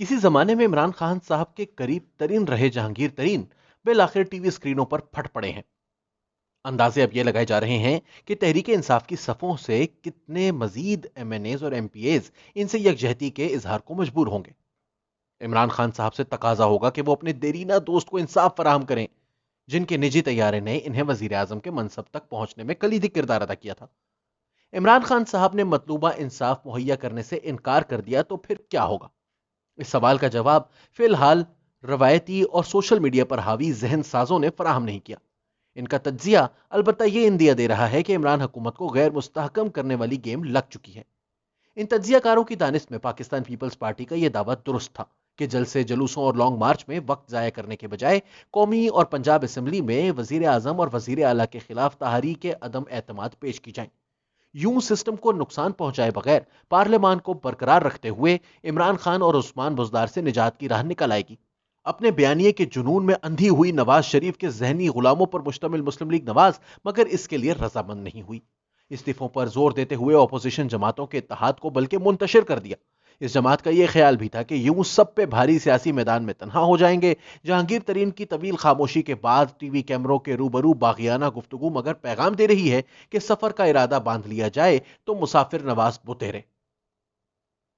किसी जमाने में इमरान खान साहब के करीब तरीन रहे जहांगीर तरीन बिल टीवी स्क्रीनों पर फट पड़े हैं। अंदाजे अब ये लगाए जा रहे हैं कि तहरीक इंसाफ की सफों से कितने मजीद एमएनएज और एमपीएज इनसे यकजहती के इजहार को मजबूर होंगे। इमरान खान साहब से तकाजा होगा कि वो अपने देरीना दोस्त को इंसाफ फराहम करें, जिनके निजी तैयारे ने इन्हें वजीर आजम के मनसब तक पहुंचने में कलीदी किरदार अदा किया था। इमरान खान साहब ने मतलूबा इंसाफ मुहैया करने से इनकार कर दिया तो फिर क्या होगा? इस सवाल का जवाब फिलहाल रवायती और सोशल मीडिया पर हावी जहन साजों ने फराहम नहीं किया। इनका तज्जिया अलबत्ता यह इंदिया दे रहा है कि इमरान हुकूमत को गैर मुस्तहकम करने वाली गेम लग चुकी है। इन तज्जियाकारों की दानिश में पाकिस्तान पीपल्स पार्टी का यह दावा दुरुस्त था कि जलसे जुलूसों और लॉन्ग मार्च में वक्त जाया करने के बजाय कौमी और पंजाब असम्बली में वजीर आजम और वजीर आला के खिलाफ तहरीक अदम एतमाद पेश की जाए। यूं सिस्टम को नुकसान पहुंचाए बगैर पार्लियामान को बरकरार रखते हुए इमरान खान और उस्मान बुजदार से निजात की राह निकल आएगी। अपने बयानिए के जुनून में अंधी हुई नवाज शरीफ के जहनी गुलामों पर मुश्तमिल मुस्लिम लीग नवाज मगर इसके लिए रजामंद नहीं हुई। इस्तीफों पर जोर देते हुए अपोजिशन जमातों के इत्तेहाद को बल्कि मुंतशिर कर दिया। इस जमात का यह ख्याल भी था कि यूं सब पे भारी सियासी मैदान में तन्हा हो जाएंगे। जहांगीर तरीन की तवील खामोशी के बाद टीवी कैमरों के रूबरू बागियाना गुफ्तगू मगर पैगाम दे रही है कि सफर का इरादा बांध लिया जाए तो मुसाफिर नवाज बुतेरे।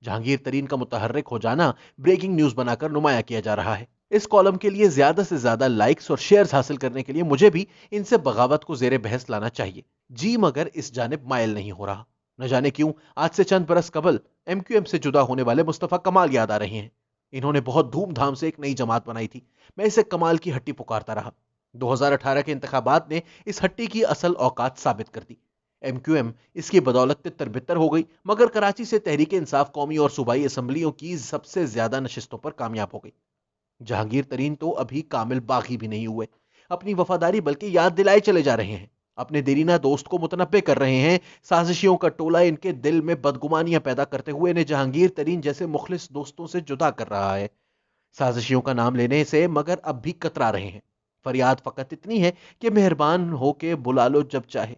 जहांगीर तरीन का मुतहर्रिक हो जाना ब्रेकिंग न्यूज बनाकर नुमाया किया जा रहा है। इस कॉलम के लिए ज्यादा से ज्यादा लाइक्स और शेयर्स हासिल करने के लिए मुझे भी इनसे बगावत को जेरे बहस लाना चाहिए, जी मगर इस जानिब मायल नहीं हो रहा। न जाने क्यों आज से चंद बरस कबल एमक्यूएम से जुदा होने वाले मुस्तफा कमाल याद आ रहे हैं। इन्होंने बहुत धूमधाम से एक नई जमात बनाई थी। मैं इसे कमाल की हट्टी पुकारता रहा। 2018 के इंतखाबात ने इस हट्टी की असल औकात साबित कर दी। एमक्यूएम इसकी बदौलत तितर बितर हो गई, मगर कराची से तहरीक इंसाफ कौमी और सूबाई असम्बलियों की सबसे ज्यादा नशिस्तों पर कामयाब हो गई। जहांगीर तरीन तो अभी कामिल बागी भी नहीं हुए। अपनी वफादारी बल्कि याद दिलाए चले जा रहे हैं। अपने देरीना दोस्त को मुतनब्बे कर रहे हैं। साजिशियों का टोला इनके दिल में बदगुमानियां पैदा करते हुए इन्हें जहांगीर तरीन जैसे मुखलिस दोस्तों से जुदा कर रहा है। साजिशियों का नाम लेने से मगर अब भी कतरा रहे हैं। फरियाद फकत इतनी है कि मेहरबान हो के बुला लो जब चाहे।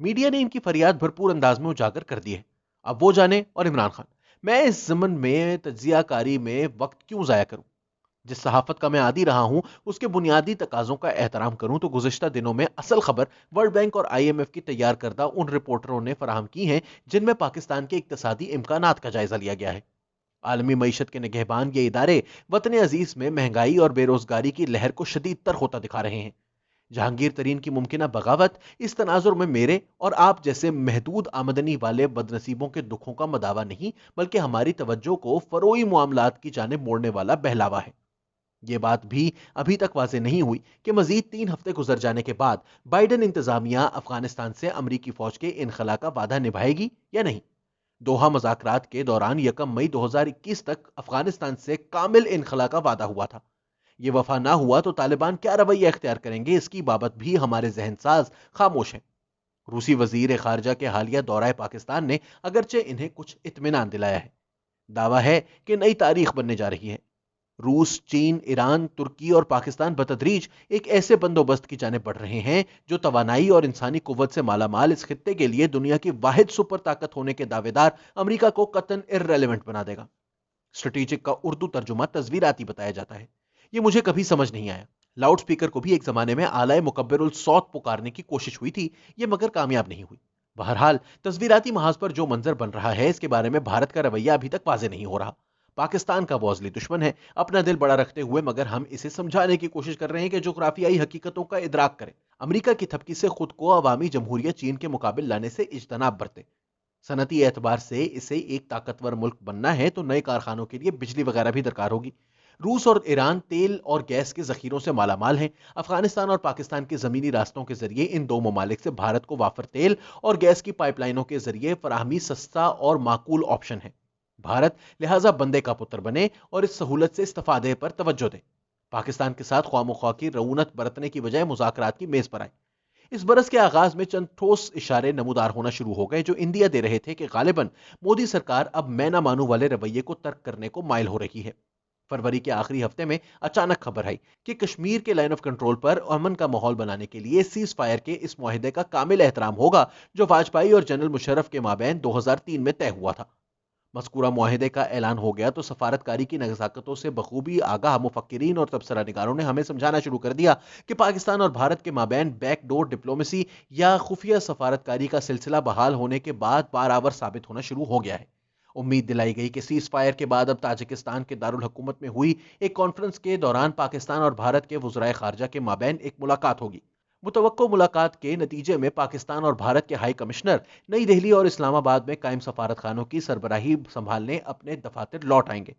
मीडिया ने इनकी फरियाद भरपूर अंदाज में उजागर कर दी है। अब वो जाने और इमरान खान। मैं इस जमन में तज्जियाकारी में वक्त क्यों जाया करूं? जिस सहाफत का मैं आदी रहा हूं उसके बुनियादी तकाजों का एहतराम करूं तो गुज़िश्ता दिनों में असल खबर वर्ल्ड बैंक और आईएमएफ की तैयार करदा उन रिपोर्टरों ने फराहम की है जिनमें पाकिस्तान के इक्तसादी इम्कानात का जायजा लिया गया है। आलमी मईशत के निगहबान ये इदारे वतन अजीज में महंगाई और बेरोजगारी की लहर को शदीद तर होता दिखा रहे हैं। जहांगीर तरीन की मुमकिना बगावत इस तनाजुर में मेरे और आप जैसे महदूद आमदनी वाले बदनसीबों के दुखों का मदावा नहीं बल्कि हमारी तवज्जो को फरोई मामलात की जानिब मोड़ने वाला बहलावा है। ये बात भी अभी तक वाज़ेह नहीं हुई कि मजीद 3 हफ्ते गुजर जाने के बाद बाइडन इंतजामिया अफगानिस्तान से अमरीकी फौज के इनखला का वादा निभाएगी या नहीं। दोहा मुज़ाकरात के दौरान 1 मई 2021 तक अफगानिस्तान से कामिल इनखला का वादा हुआ था। ये वफा ना हुआ तो तालिबान क्या रवैया इख्तियार करेंगे, इसकी बाबत भी हमारे जहनसाज खामोश हैं। रूसी वजीर खारजा के हालिया दौरा पाकिस्तान ने अगरचे इन्हें कुछ इत्मीनान दिलाया है। दावा है कि नई तारीख बनने जा रही है। रूस, चीन, ईरान, तुर्की और पाकिस्तान बतदरीज एक ऐसे बंदोबस्त की जाने बढ़ रहे हैं जो तवानाई और इंसानी कुव्वत से मालामाल इस खित्ते के लिए दुनिया की वाहिद सुपर ताकत होने के दावेदार अमेरिका को कतन इर्रेलेवेंट बना देगा। स्ट्रेटेजिक का उर्दू तर्जुमा तस्वीराती बताया जाता है। ये मुझे कभी समझ नहीं आया। लाउड स्पीकर को भी एक जमाने में आलाए मुकब्बिरुल सौत पुकारने की कोशिश हुई थी, ये मगर कामयाब नहीं हुई। बहरहाल तस्वीराती महाज पर जो मंजर बन रहा है इसके बारे में भारत का रवैया अभी तक वाजे नहीं हो रहा। पाकिस्तान का वो अज़ली दुश्मन है, अपना दिल बड़ा रखते हुए मगर हम इसे समझाने की कोशिश कर रहे हैं कि जोग्राफियाई हकीकतों का इदराक करें। अमेरिका की थपकी से खुद को अवामी जमहूरियत चीन के मुकाबिल लाने से इज्तनाब बरते। सनती एतबार से इसे एक ताकतवर मुल्क बनना है तो नए कारखानों के लिए बिजली वगैरह भी दरकार होगी। रूस और ईरान तेल और गैस के जखीरों से मालामाल हैं। अफगानिस्तान और पाकिस्तान के जमीनी रास्तों के जरिए इन दो ममालिक से भारत को वाफर तेल और गैस की पाइपलाइनों के जरिए फराहमी सस्ता और माकूल ऑप्शन है। भारत लिहाजा बंदे का पुत्र बने और इस सहूलत से इस्तेफादे पर तवज्जो दे। पाकिस्तान के साथ ख्वामुख्वा की रऊनत बरतने की बजाय मुज़ाकरात की मेज पर आए। इस बरस के आगाज में चंद ठोस इशारे नमूदार होना शुरू हो गए जो इंदिया दे रहे थे कि गालिबन मोदी सरकार अब मैं ना मानू वाले रवैये को तर्क करने को माइल हो रही है। फरवरी के आखिरी हफ्ते में अचानक खबर आई कि कश्मीर के लाइन ऑफ कंट्रोल पर अमन का माहौल बनाने के लिए सीज फायर के इस मुआहदे का कामिल एहतराम होगा जो वाजपेयी और जनरल मुशर्रफ के माबैन 2003 में तय हुआ था। مذکورہ معاہدے کا اعلان ہو گیا تو سفارتکاری کی نزاکتوں سے بخوبی آگاہ مفکرین اور تبصرہ نگاروں نے ہمیں سمجھانا شروع کر دیا کہ پاکستان اور بھارت کے مابین بیک ڈور ڈپلومیسی یا خفیہ سفارتکاری کا سلسلہ بحال ہونے کے بعد بارآور ثابت ہونا شروع ہو گیا ہے۔ امید دلائی گئی کہ سیز فائر کے بعد اب تاجکستان کے دارالحکومت میں ہوئی ایک کانفرنس کے دوران پاکستان اور بھارت کے وزرائے خارجہ کے مابین ایک ملاقات ہوگی۔ متوقع ملاقات کے نتیجے میں پاکستان اور بھارت کے ہائی کمشنر نئی دہلی اور اسلام آباد میں قائم سفارت خانوں کی سربراہی سنبھالنے اپنے دفاتر لوٹ آئیں گے۔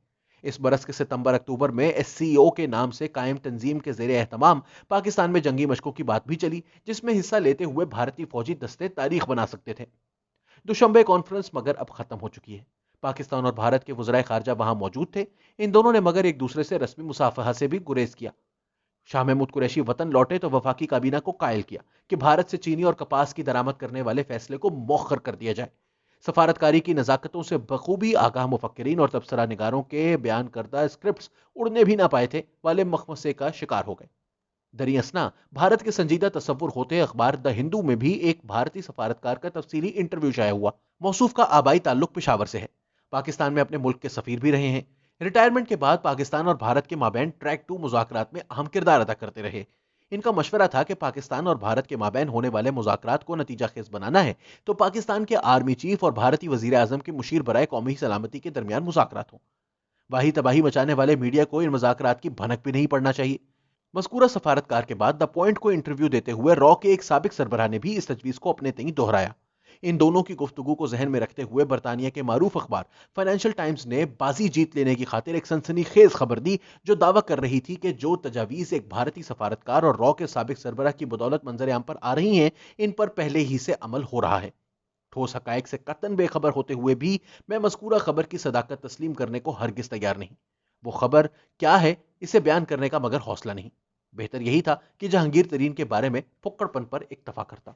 اس برس کے ستمبر اکتوبر میں ایس سی او کے نام سے قائم تنظیم کے زیر اہتمام پاکستان میں جنگی مشقوں کی بات بھی چلی، جس میں حصہ لیتے ہوئے بھارتی فوجی دستے تاریخ بنا سکتے تھے۔ دوشنبے کانفرنس مگر اب ختم ہو چکی ہے۔ پاکستان اور بھارت کے وزرائے خارجہ وہاں موجود تھے، ان دونوں نے مگر ایک دوسرے سے رسمی مصافحہ سے بھی گریز کیا۔ شاہ محمود قریشی وطن لوٹے تو وفاقی کابینہ کو قائل کیا کہ بھارت سے چینی اور کپاس کی درآمد کرنے والے فیصلے کو مؤخر کر دیا جائے۔ سفارتکاری کی نزاکتوں سے بخوبی آگاہ مفکرین اور تبصرہ نگاروں کے بیان کردہ اسکرپٹس اڑنے بھی نہ پائے تھے والے مخمصے کا شکار ہو گئے۔ دریں اثنا بھارت کے سنجیدہ تصور ہوتے اخبار دا ہندو میں بھی ایک بھارتی سفارتکار کا تفصیلی انٹرویو شائع ہوا۔ موصوف کا آبائی تعلق پشاور سے ہے، پاکستان میں اپنے ملک کے سفیر بھی رہے ہیں۔ ریٹائرمنٹ کے بعد پاکستان اور بھارت کے مابین ٹریک 2 مذاکرات میں اہم کردار ادا کرتے رہے۔ ان کا مشورہ تھا کہ پاکستان اور بھارت کے مابین ہونے والے مذاکرات کو نتیجہ خیز بنانا ہے تو پاکستان کے آرمی چیف اور بھارتی وزیر اعظم کے مشیر برائے قومی سلامتی کے درمیان مذاکرات ہوں۔ واہی تباہی مچانے والے میڈیا کو ان مذاکرات کی بھنک بھی نہیں پڑنا چاہیے۔ مذکورہ سفارتکار کے بعد دا پوائنٹ کو انٹرویو دیتے ہوئے را کے ایک سابق سربراہ نے بھی اس تجویز کو اپنے تئیں دہرایا۔ ان دونوں کی گفتگو کو ذہن میں رکھتے ہوئے برطانیہ کے معروف اخبار فائنینشل ٹائمز نے بازی جیت لینے کی خاطر ایک سنسنی خیز خبر دی جو دعویٰ کر رہی تھی کہ جو تجاویز ایک بھارتی سفارتکار اور را کے سابق سربراہ کی بدولت منظر عام پر آ رہی ہیں، ان پر پہلے ہی سے عمل ہو رہا ہے۔ ٹھوس حقائق سے قطعاً بے خبر ہوتے ہوئے بھی میں مذکورہ خبر کی صداقت تسلیم کرنے کو ہرگز تیار نہیں۔ وہ خبر کیا ہے اسے بیان کرنے کا مگر حوصلہ نہیں۔ بہتر یہی تھا کہ جہانگیر ترین کے بارے میں پھکڑ پن پر اکتفا کرتا۔